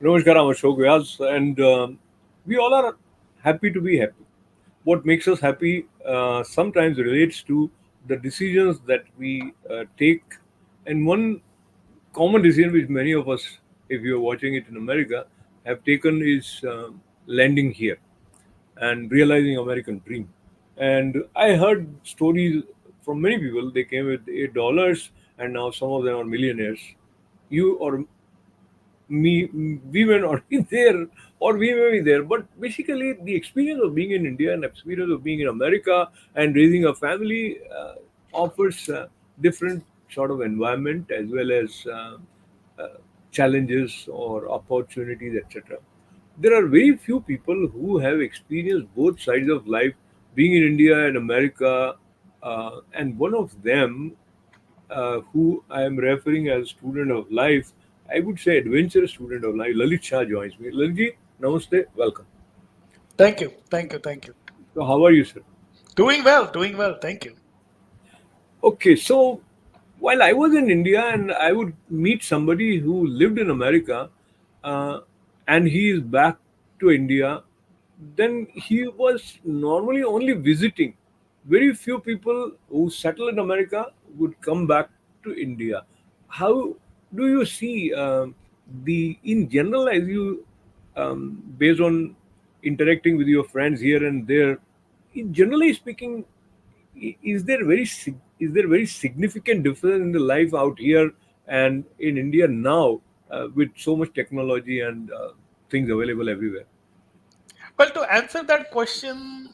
Namaskar, I'm Ashok Vyas, and we all are happy to be happy. What makes us happy sometimes relates to the decisions that we take. And one common decision which many of us, if you're watching it in America, have taken is landing here and realizing American dream. And I heard stories from many people. They came with $8, and now some of them are millionaires. You or me we may not be there or we may be there, but basically the experience of being in India and experience of being in America and raising a family offers different sort of environment as well as uh, challenges or opportunities, etc. There are very few people who have experienced both sides of life, being in India and America, and one of them who I am referring as student of life, I would say adventurous student of life. Lalit Shah joins me. Lalitji, namaste, welcome. Thank you. Thank you. Thank you. So, how are you, sir? Doing well. Doing well. Thank you. Okay, so while I was in India and I would meet somebody who lived in America, uh, and he is back to India, then he was normally only visiting. Very few people who settle in America would come back to India. How do you see the in general, as you based on interacting with your friends here and there, generally speaking, is there very significant difference in the life out here and in India now, with so much technology and things available everywhere? Well, to answer that question,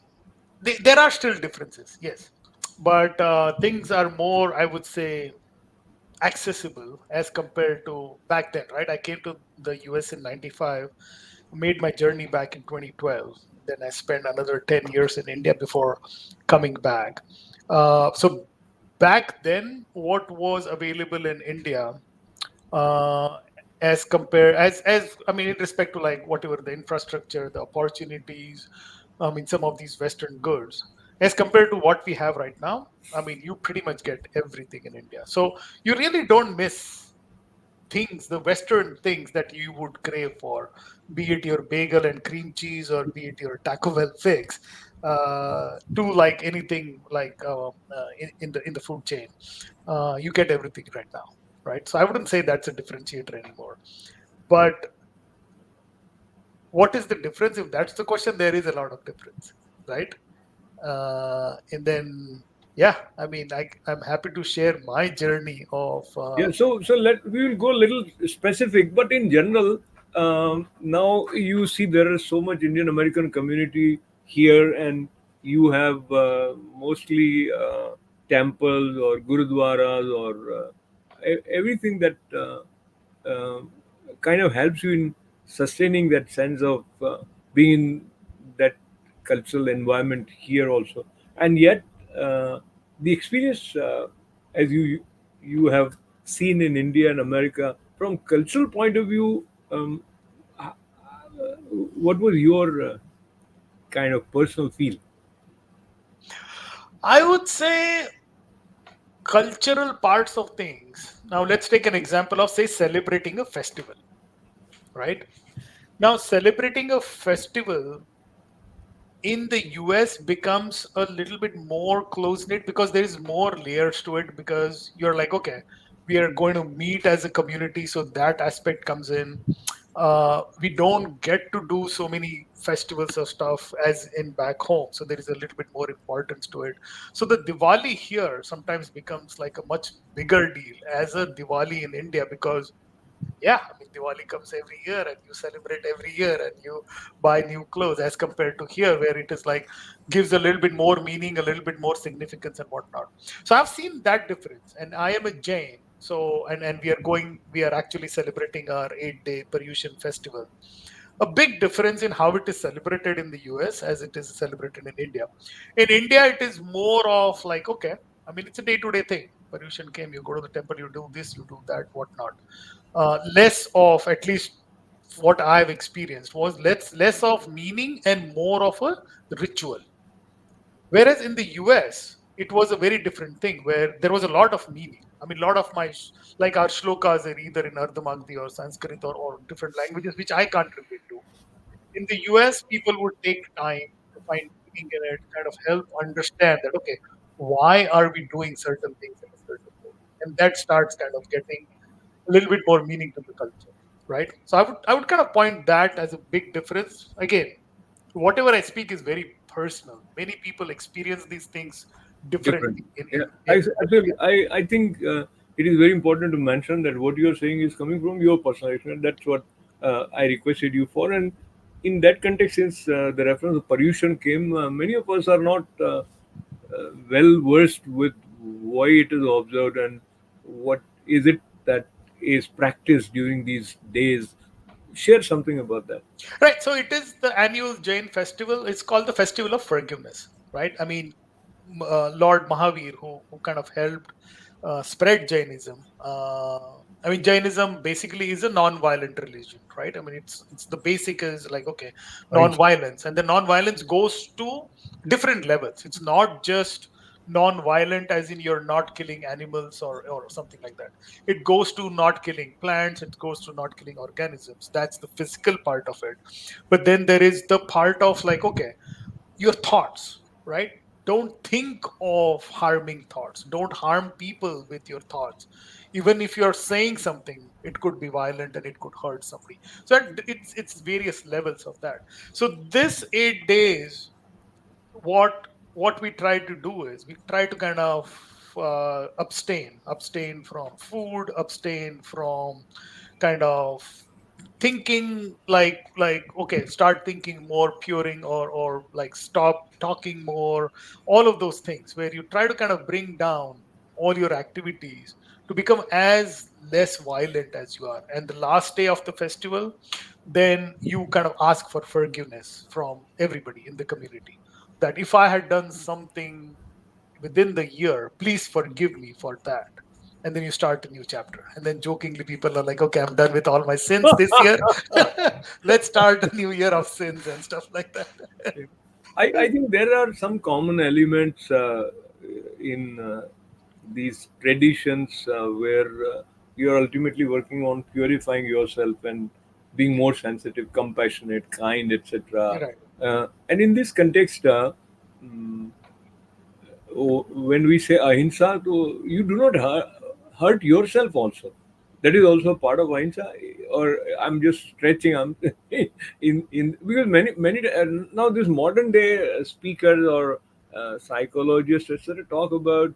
there are still differences, yes, but things are more, I would say, accessible as compared to back then. Right? I came to the US in '95, made my journey back in 2012. Then I spent another 10 years in India before coming back. So back then, what was available in India uh, as compare as I mean, in respect to like whatever the infrastructure, the opportunities, I mean, some of these Western goods, as compared to what we have right now. I mean, you pretty much get everything in India, so you really don't miss things, the Western things that you would crave for, be it your bagel and cream cheese or be it your Taco Bell fix, to like anything like in the food chain. You get everything right now, right? So I wouldn't say that's a differentiator anymore. But what is the difference? If that's the question, there is a lot of difference, right? And then, yeah, I mean, I'm happy to share my journey of. Yeah, so let we will go a little specific, but in general, now you see there is so much Indian American community here, and you have mostly temples or gurudwaras or everything that uh, kind of helps you in sustaining that sense of being in that cultural environment here also. And yet, the experience, as you have seen in India and America, from cultural point of view, what was your kind of personal feel? I would say cultural parts of things. Now, let's take an example of, say, celebrating a festival, right? Now, celebrating a festival in the US becomes a little bit more close knit because there is more layers to it, because you're like, okay, we are going to meet as a community, so that aspect comes in. We don't get to do so many festivals or stuff as in back home, so there is a little bit more importance to it. So the Diwali here sometimes becomes like a much bigger deal as a Diwali in India, because yeah, I mean, Diwali comes every year and you celebrate every year and you buy new clothes, as compared to here where it is like gives a little bit more meaning, a little bit more significance and whatnot. So I've seen that difference, and I am a Jain. So and we are actually celebrating our 8 day Paryushan festival. A big difference in how it is celebrated in the US as it is celebrated in India. In India, it is more of like, okay, I mean, it's a day-to-day thing. Paryushan came, you go to the temple, you do this, you do that, whatnot. Less of, at least what I've experienced, was less of meaning and more of a ritual. Whereas in the US, it was a very different thing where there was a lot of meaning. I mean, a lot of my like our shlokas are either in Ardhamagdi or Sanskrit or different languages which I can't repeat to. In the US, people would take time to find meaning in it, kind of help understand that, okay, why are we doing certain things in a certain way? And that starts kind of getting a little bit more meaning to the culture, right? So I would kind of point that as a big difference. Again, whatever I speak is very personal. Many people experience these things Different. differently. Yeah, absolutely. I think it is very important to mention that what you are saying is coming from your personal experience. That's what I requested you for. And in that context, since the reference of pollution came, many of us are not well versed with why it is observed and what is it that is practiced during these days. Share something about that. Right. So it is the annual Jain festival. It's called the Festival of Forgiveness, right? I mean, Lord Mahavir, who kind of helped spread Jainism. I mean, Jainism basically is a non-violent religion, right? I mean, it's the basic is like, okay, Right. non-violence, and the non-violence goes to different levels. It's not just non-violent as in you're not killing animals or something like that. It goes to not killing plants, it goes to not killing organisms. That's the physical part of it. But then there is the part of like, okay, your thoughts, right? Don't think of harming thoughts. Don't harm people with your thoughts. Even if you're saying something, it could be violent and it could hurt somebody. So it's various levels of that. So this 8 days, what we try to do is we try to kind of abstain from food, abstain from kind of thinking like okay, start thinking more puring or like stop talking more, all of those things where you try to kind of bring down all your activities to become as less violent as you are. And the last day of the festival, then you kind of ask for forgiveness from everybody in the community, that if I had done something within the year, please forgive me for that. And then you start a new chapter. And then jokingly, people are like, okay, I'm done with all my sins this year. Let's start a new year of sins and stuff like that. I think there are some common elements in these traditions where you are ultimately working on purifying yourself and being more sensitive, compassionate, kind, etc. Right. And in this context, mm, when we say ahimsa, to you do not hurt yourself also. That is also part of ahimsa. Or I'm just stretching. I'm in because many now this modern day speakers or psychologists etc. talk about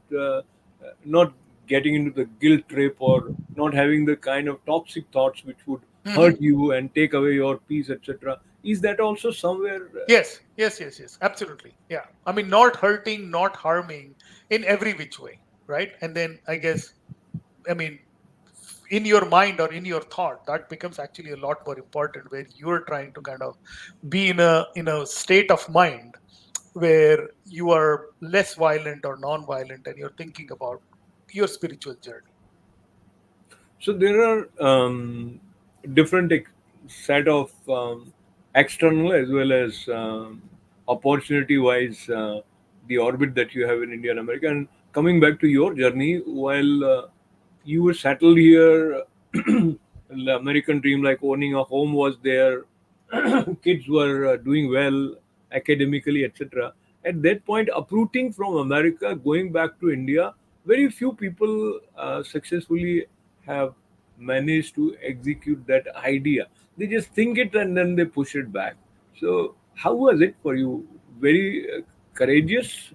not getting into the guilt trip or not having the kind of toxic thoughts which would Mhm. hurt you and take away your peace etc. Is that also somewhere? Yes, absolutely. Yeah. I mean, not hurting, not harming in every which way, right? And then I guess, I mean, in your mind or in your thought, that becomes actually a lot more important, where you're trying to kind of be in a state of mind where you are less violent or non-violent and you're thinking about your spiritual journey. So there are different set of external as well as opportunity-wise the orbit that you have in India and America. And coming back to your journey, while you were settled here, the American dream, like owning a home, was there. Kids were doing well academically, etc. At that point, uprooting from America, going back to India, very few people successfully have managed to execute that idea. They just think it and then they push it back. So, how was it for you? Very courageous,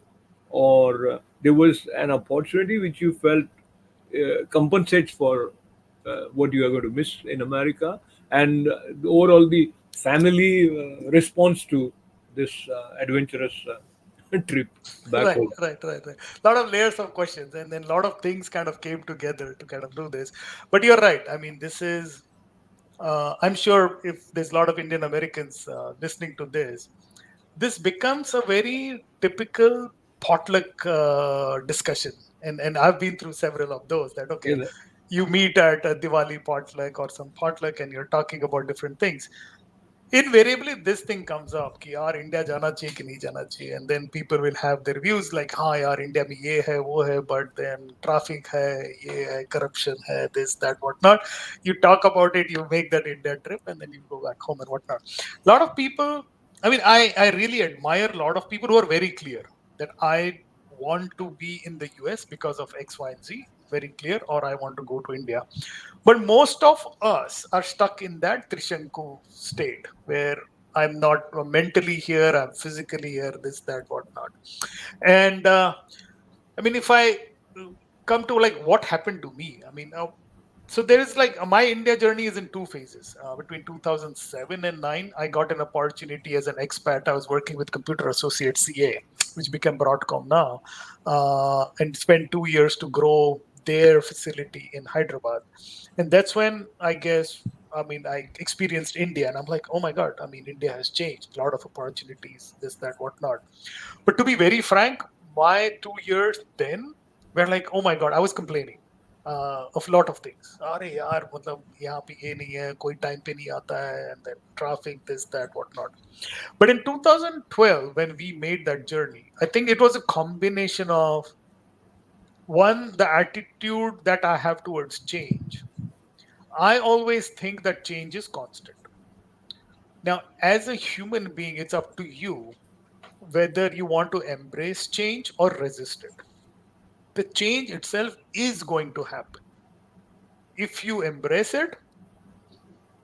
or there was an opportunity which you felt compensates for what you are going to miss in America, and overall the family response to this adventurous trip back Right, home. right. A lot of layers of questions, and then a lot of things kind of came together to kind of do this. But you're right. I mean, this is. I'm sure if there's a lot of Indian Americans listening to this, this becomes a very typical potluck discussion, and I've been through several of those. That Yeah, okay, you meet at a Diwali potluck or some potluck, and you're talking about different things. invariably this thing comes up कि यार India जाना चाहिए कि नहीं जाना चाहिए, and then people will have their views like हाँ यार इंडिया में ये है वो है, but then traffic है, ये है, corruption है, this that whatnot. You talk about it, you make that India trip, and then you go back home and whatnot. A lot of people, I mean, I really admire a lot of people who are very clear that I want to be in the US because of X, Y, and Z, very clear, or I want to go to India. But most of us are stuck in that Trishanku state where I'm not mentally here, I'm physically here, this, that, whatnot. And I mean, if I come to like what happened to me, I mean, so there is like my India journey is in two phases. Between 2007 and 9, I got an opportunity as an expat. I was working with Computer Associates CA, which became Broadcom now, and spent 2 years to grow their facility in Hyderabad. And that's when I guess, I mean, I experienced India, and I'm like, oh my God, I mean, India has changed, a lot of opportunities, this, that, whatnot. But to be very frank, my 2 years then were like, oh my God, I was complaining of a lot of things. अरे यार मतलब यहाँ पे ये नहीं है, कोई time पे नहीं आता है, and then traffic, this, that, whatnot. But in 2012, when we made that journey, I think it was a combination of one, the attitude that I have towards change. I always think that change is constant. Now, as a human being, it's up to you whether you want to embrace change or resist it. The change itself is going to happen. If you embrace it,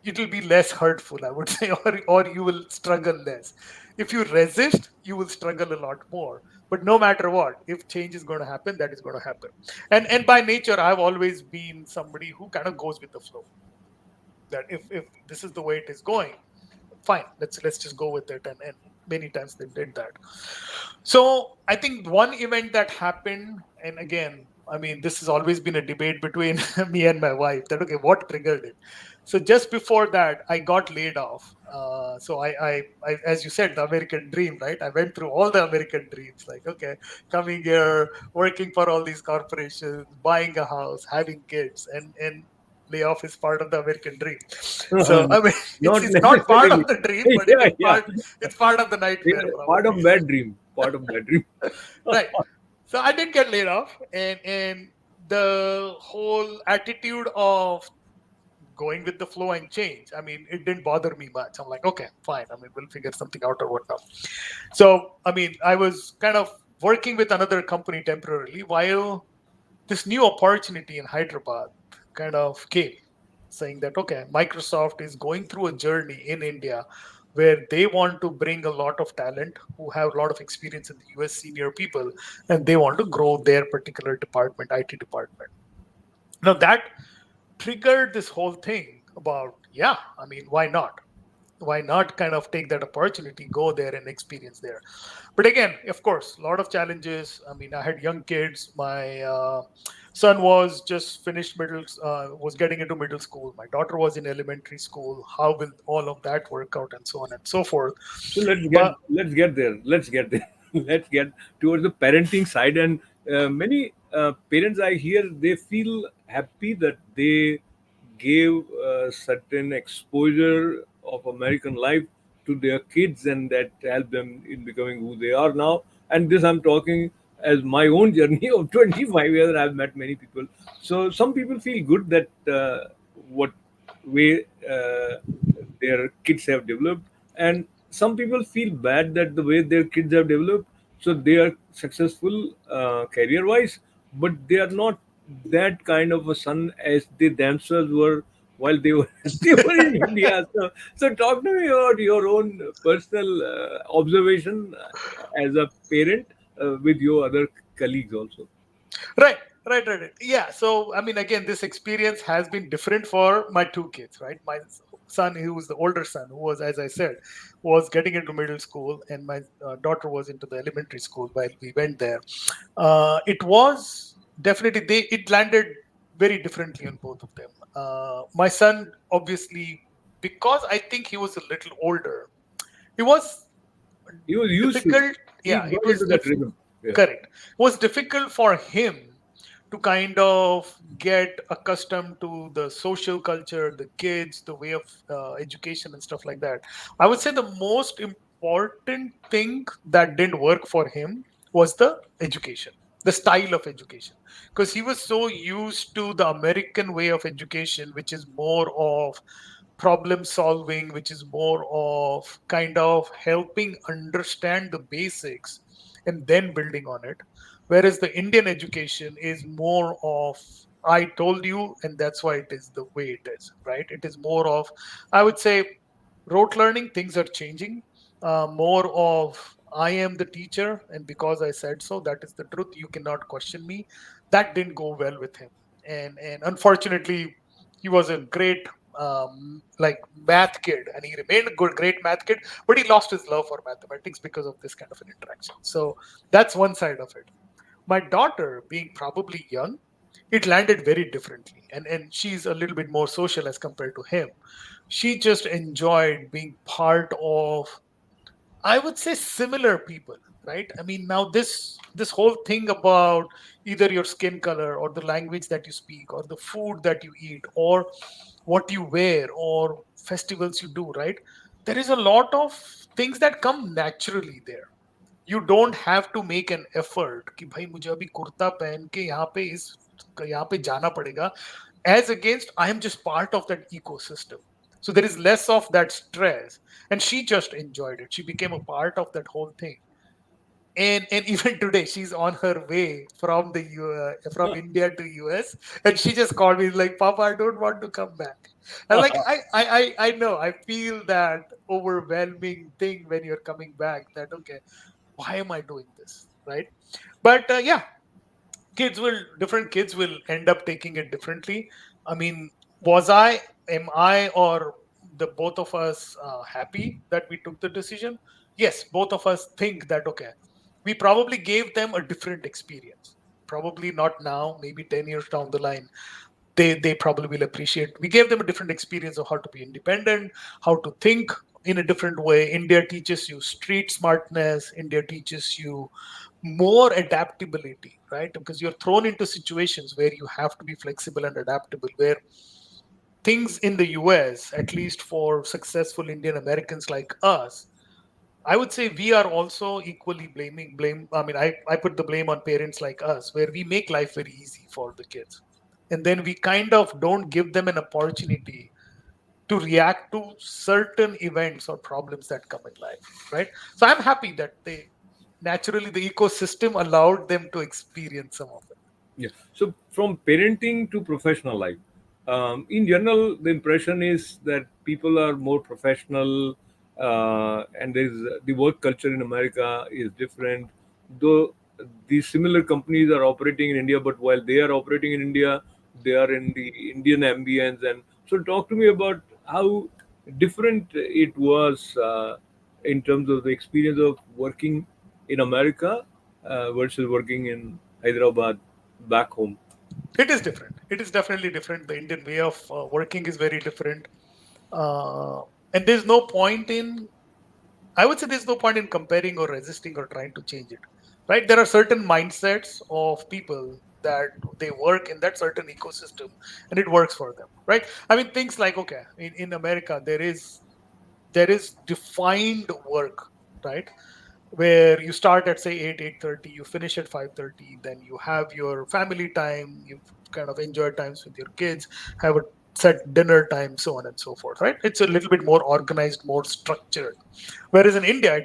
it will be less hurtful, I would say, or you will struggle less. If you resist, you will struggle a lot more. But no matter what, if change is going to happen, that is going to happen. And by nature, I've always been somebody who kind of goes with the flow. That if this is the way it is going, fine, let's just go with it. And many times they did that. So I think one event that happened, and again, I mean, this has always been a debate between me and my wife that okay, what triggered it? So just before that, I got laid off. So I, as you said, the American dream, right? I went through all the American dreams, like okay, coming here, working for all these corporations, buying a house, having kids, and layoff is part of the American dream. So I mean, Not it's not part of necessarily. the dream, but it Yeah, is yeah. part of the nightmare Part probably. of that dream. Part of that dream. Right. So I did get laid off, and the whole attitude of going with the flow and change, I mean, it didn't bother me much. I'm like, okay, fine. I mean, we'll figure something out or whatnot. So I mean, I was kind of working with another company temporarily while this new opportunity in Hyderabad kind of came, saying that okay, Microsoft is going through a journey in India where they want to bring a lot of talent who have a lot of experience in the US, senior people, and they want to grow their particular department, IT department. Now that triggered this whole thing about, yeah, I mean, why not? Why not kind of take that opportunity, go there and experience there? But again, of course, a lot of challenges. I mean, I had young kids. My son was just finished was getting into middle school. My daughter was in elementary school. How will all of that work out, and so on and so forth? So But let's get there. Let's get there. Let's get towards the parenting side. And many parents I hear, they feel happy that they gave certain exposure of American life to their kids, and that helped them in becoming who they are now. And this I'm talking as my own journey of 25 years. I've met many people. So some people feel good that what way their kids have developed, and some people feel bad that the way their kids have developed, so they are successful career wise, but they are not that kind of a son as they themselves were while they were they were in India. So talk to me about your own personal observation as a parent with your other colleagues also. right, right. Yeah. So, I mean, again, this experience has been different for my two kids, right? My son, who was the older son, who was, as I said, was getting into middle school, and my daughter was into the elementary school while we went there. It was definitely, it landed very differently on both of them. My son, obviously, because I think he was a little older, it was He was used to it. difficult. He Yeah, it got was into that rhythm. Yeah. correct. It was difficult for him to kind of get accustomed to the social culture, the kids, the way of education and stuff like that. I would say the most important thing that didn't work for him was the education, the style of education, because he was so used to the American way of education, which is more of problem solving, which is more of kind of helping understand the basics and then building on it. Whereas the Indian education is more of, I told you, and that's why it is the way it is, right? It is more of, I would say, rote learning. Things are changing. More of, I am the teacher, and because I said so, that is the truth. You cannot question me. That didn't go well with him, and unfortunately, he was a great like math kid, and he remained a good, great math kid, but he lost his love for mathematics because of this kind of an interaction. So that's one side of it. My daughter, being probably young, it landed very differently, and she's a little bit more social as compared to him. She just enjoyed being part of, I would say, similar people, right? I mean, now this whole thing about either your skin color or the language that you speak or the food that you eat or what you wear or festivals you do, right? There is a lot of things that come naturally there. You don't have to make an effort कि भाई मुझे अभी कुर्ता पहन के यहाँ पे जाना पड़ेगा, as against I am just part of that ecosystem. So there is less of that stress, and she just enjoyed it. She became a part of that whole thing. And even today, she's on her way from from India to US, and she just called me like, "Papa, I don't want to come back." And like, I know, I feel that overwhelming thing when you're coming back. That okay, why am I doing this, right? But yeah, different kids will end up taking it differently. I mean, was I, am I, or the both of us happy that we took the decision? Yes, both of us think that okay, we probably gave them a different experience. Probably not now, maybe 10 years down the line, they probably will appreciate. We gave them a different experience of how to be independent, how to think in a different way. India teaches you street smartness. India teaches you more adaptability, right? Because you're thrown into situations where you have to be flexible and adaptable, where things in the US, at least for successful Indian Americans like us, I would say we are also equally blame. I mean, I put the blame on parents like us, where we make life very easy for the kids. And then we kind of don't give them an opportunity to react to certain events or problems that come in life, right? So I'm happy that they naturally, the ecosystem allowed them to experience some of it. Yeah. So from parenting to professional life, in general, the impression is that people are more professional, and there's the work culture in America is different. Though these similar companies are operating in India, but while they are operating in India, they are in the Indian ambience. And so, talk to me about how different it was in terms of the experience of working in America versus working in Hyderabad back home. It is different. It is definitely different. The Indian way of working is very different. Uh, and there's no point in, I would say there's no point in comparing or resisting or trying to change it, right? There are certain mindsets of people that they work in that certain ecosystem and it works for them, right? I mean, things like, okay, in America, there is defined work, right? Where you start at say 8, 8:30, you finish at 5:30, then you have your family time, you kind of enjoy times with your kids, have a set dinner time, so on and so forth, right? It's a little bit more organized, more structured. Whereas in India,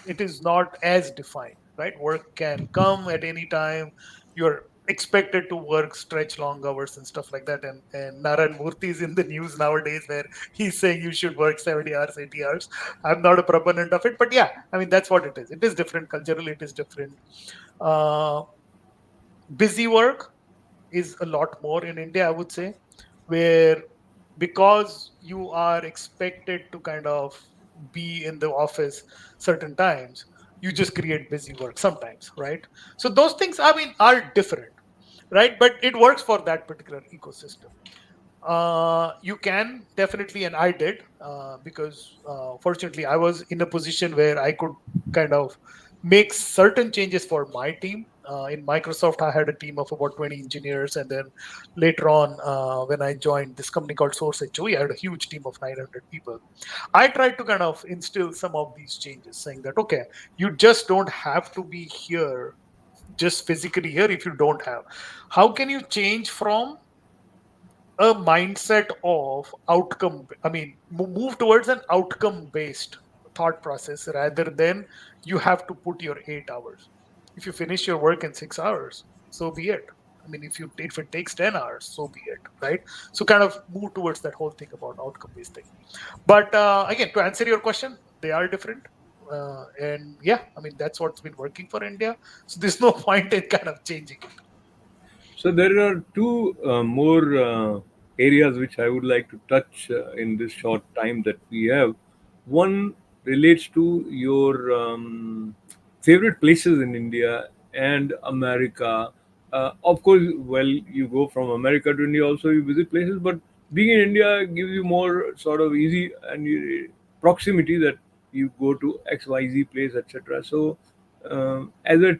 it is not as defined, right? Work can come at any time. You're expected to work stretch long hours and stuff like that. And Naran Murthy is in the news nowadays where he's saying you should work 70 hours, 80 hours. I'm not a proponent of it, but yeah, I mean that's what it is. It is different culturally. It is different. Uh, Busy work is a lot more in India, I would say, where because you are expected to kind of be in the office certain times, you just create busy work sometimes, right? So those things, I mean, are different, right? But it works for that particular ecosystem. You can definitely, and I did, because fortunately I was in a position where I could kind of make certain changes for my team. In Microsoft, I had a team of about 20 engineers, and then later on, when I joined this company called Source HOE, I had a huge team of 900 people. I tried to kind of instill some of these changes, saying that okay, you just don't have to be here, just physically here if you don't have. How can you change from a mindset of outcome, I mean, move towards an outcome based thought process rather than you have to put your 8 hours. If you finish your work in 6 hours, so be it. I mean, if it takes 10 hours, so be it, right? So kind of move towards that whole thing about outcome based thing. But again, to answer your question, they are different. And yeah, I mean, that's what's been working for India. So there's no point in kind of changing it. So there are two more areas which I would like to touch in this short time that we have. One relates to your favorite places in India and America. Of course, well, you go from America to India, also you visit places, but being in India gives you more sort of easy and proximity that you go to XYZ place, etc. So, as a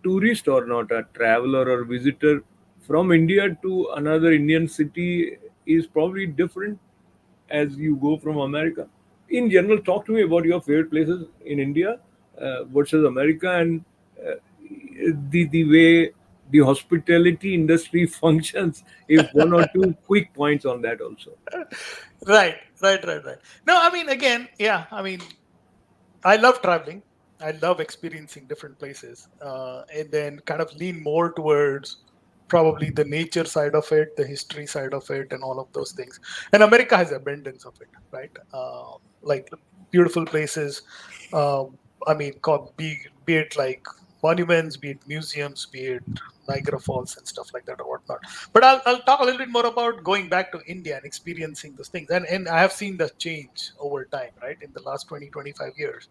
tourist or not, a traveler or visitor from India to another Indian city is probably different as you go from America. In general, talk to me about your favorite places in India versus America, and uh, the way the hospitality industry functions. If one or two quick points on that also. Right, right. No, I mean, again, yeah, I mean, I love traveling. I love experiencing different places, and then kind of lean more towards probably the nature side of it, the history side of it, and all of those things. And America has abundance of it, right? Like beautiful places. I mean, be it like monuments, be it museums, be it Niagara Falls and stuff like that or whatnot. But I'll talk a little bit more about going back to India and experiencing those things. And I have seen the change over time, right? In the last 20-25 years,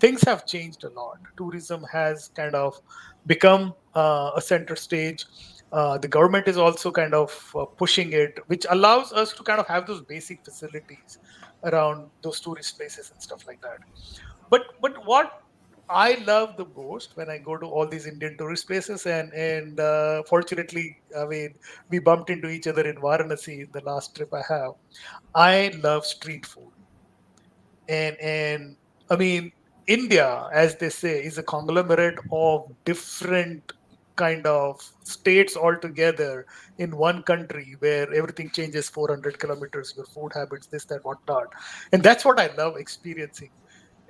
things have changed a lot. Tourism has kind of become a center stage. The government is also kind of pushing it, which allows us to kind of have those basic facilities around those tourist places and stuff like that. But what I love the most when I go to all these Indian tourist places, and fortunately, I mean, we bumped into each other in Varanasi the last trip I have. I love street food, and I mean, India, as they say, is a conglomerate of different kind of states all together in one country where everything changes 400 kilometers, your food habits, this, that, whatnot. And that's what I love experiencing.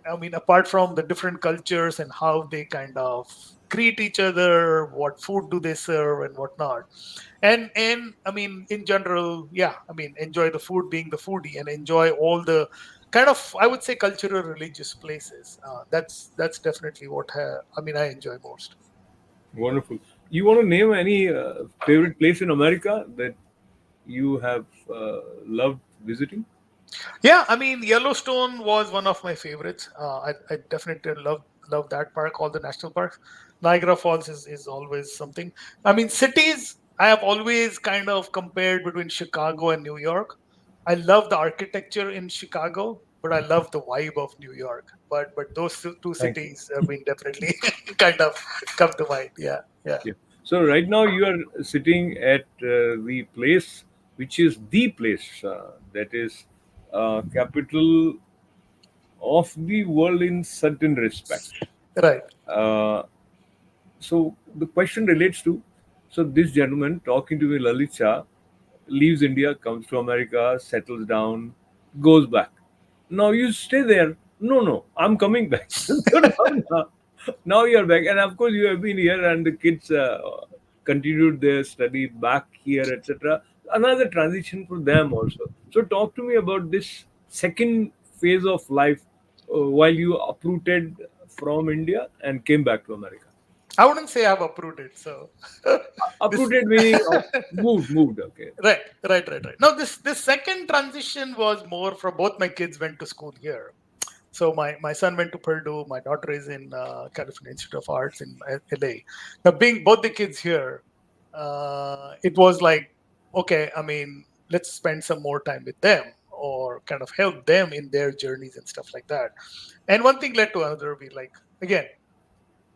I mean, apart from the different cultures and how they kind of greet each other, what food do they serve and whatnot. And I mean, in general, yeah, I mean, enjoy the food, being the foodie, and enjoy all the kind of, I would say, cultural religious places. That's definitely what I mean I enjoy most. Wonderful. You want to name any favorite place in America that you have loved visiting? Yeah, I mean, Yellowstone was one of my favorites. I definitely love that park, all the national parks. Niagara Falls is always something. I mean, cities, I have always kind of compared between Chicago and New York. I love the architecture in Chicago, but I love the vibe of New York. But those two Thank you. cities, I mean, definitely kind of come to mind. Yeah, yeah. Yeah. So right now you are sitting at the place which is the place that is capital of the world in certain respect. Right. Uh, so the question relates to, so this gentleman talking to me, Lalit Shah, leaves India, comes to America, settles down, goes back. Now you stay there. No, no, I'm coming back. So now you're back, and of course you have been here, and the kids continued their study back here, etc. Another transition for them also. So talk to me about this second phase of life while you uprooted from India and came back to America. I wouldn't say I've approved it. So this Uprooted meaning of moved. Okay, right. No, this second transition was more from both my kids went to school here. So my son went to Purdue. My daughter is in California Institute of Arts in LA. Now, being both the kids here, it was like, okay, I mean, let's spend some more time with them or kind of help them in their journeys and stuff like that. And one thing led to another. We like again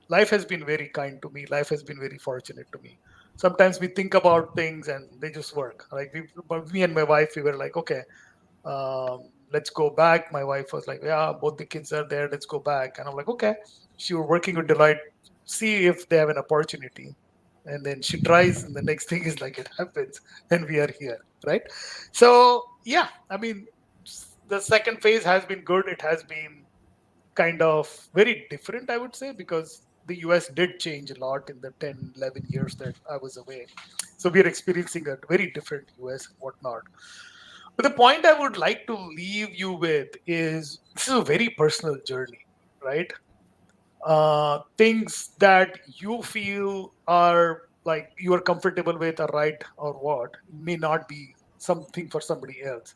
life has been very kind to me. Life has been very fortunate to me. Sometimes we think about things and they just work. Like but me and my wife, we were like, okay, let's go back. My wife was like, yeah, both the kids are there. Let's go back. And I'm like, okay. She was working with Deloitte, see if they have an opportunity. And then she tries, and the next thing is like it happens, and we are here, right? So yeah, I mean, the second phase has been good. It has been kind of very different, I would say, because the US did change a lot in the 10, 11 years that I was away. So we're experiencing a very different US and whatnot. But the point I would like to leave you with is this is a very personal journey, right? Things that you feel are like you are comfortable with or right or what may not be something for somebody else.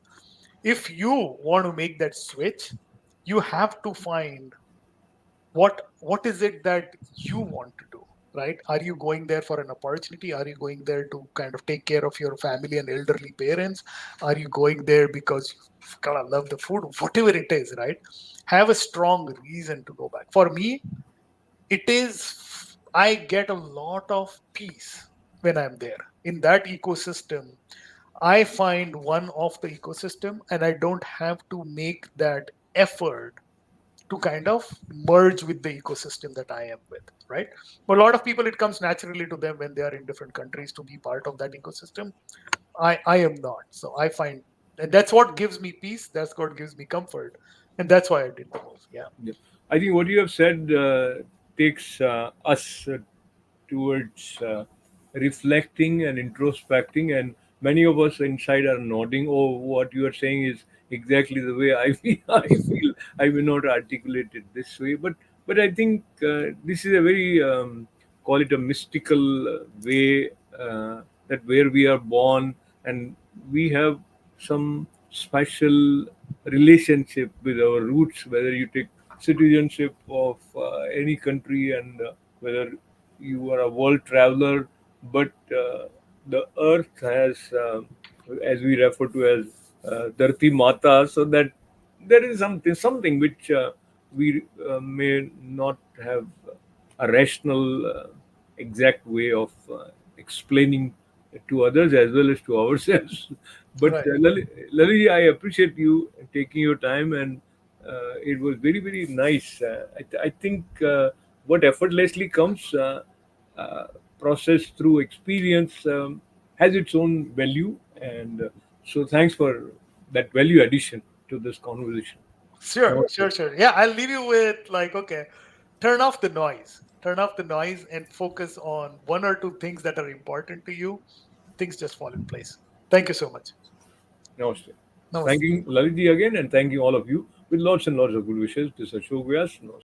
If you want to make that switch, you have to find what is it that you want to do, right? Are you going there for an opportunity? Are you going there to kind of take care of your family and elderly parents? Are you going there because you kind of love the food? Whatever it is, right? Have a strong reason to go back. For me, it is I get a lot of peace when I'm there in that ecosystem. I find one of the ecosystem, and I don't have to make that effort to kind of merge with the ecosystem that I am with, right? But a lot of people, it comes naturally to them when they are in different countries to be part of that ecosystem. I am not. So I find, and that's what gives me peace. That's what gives me comfort. And that's why I did the move. Yeah. Yeah. I think what you have said takes us towards reflecting and introspecting, and many of us inside are nodding. Oh, what you are saying is exactly the way I feel. I feel I will not articulate it this way, but I think this is a very call it a mystical way that where we are born and we have some special relationship with our roots, whether you take citizenship of any country and whether you are a world traveler, but the earth has, as we refer to as Dharti Mata, so that there is something which we may not have a rational, exact way of explaining to others as well as to ourselves. But Right. Lali, I appreciate you taking your time, and it was very, very nice. I think what effortlessly comes, uh, processed through experience, has its own value. And so, thanks for that value addition to this conversation. Sure, Namaste. sure, sure. Yeah, I'll leave you with like, okay, turn off the noise. Turn off the noise and focus on one or two things that are important to you. Things just fall in place. Thank you so much. Namaste. Namaste. Thanking Lalitji again, and thanking all of you with lots and lots of good wishes. This is Ashok Vyas. Namaste.